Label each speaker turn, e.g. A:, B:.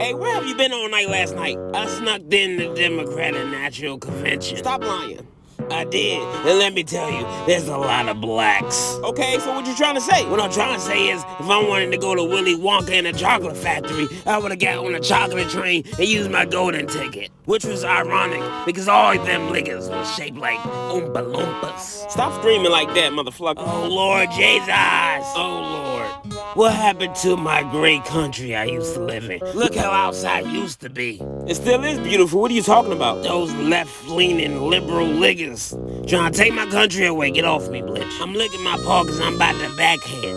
A: Hey, where have you been all night last night?
B: I snuck in the Democratic National Convention.
A: Stop lying.
B: I did, and let me tell you, there's a lot of blacks.
A: Okay, so what you trying to say?
B: What I'm trying to say is, if I wanted to go to Willy Wonka in a chocolate factory, I would have got on a chocolate train and used my golden ticket. Which was ironic, because all of them niggas was shaped like Oompa Loompas.
A: Stop screaming like that, motherfucker.
B: Oh, Lord Jesus. Oh, Lord. What happened to my great country I used to live in? Look how outside used to be.
A: It still is beautiful. What are you talking about?
B: Those left-leaning liberal niggas trying to take my country away. Get off me, bitch. I'm licking my paw because I'm about to backhand you.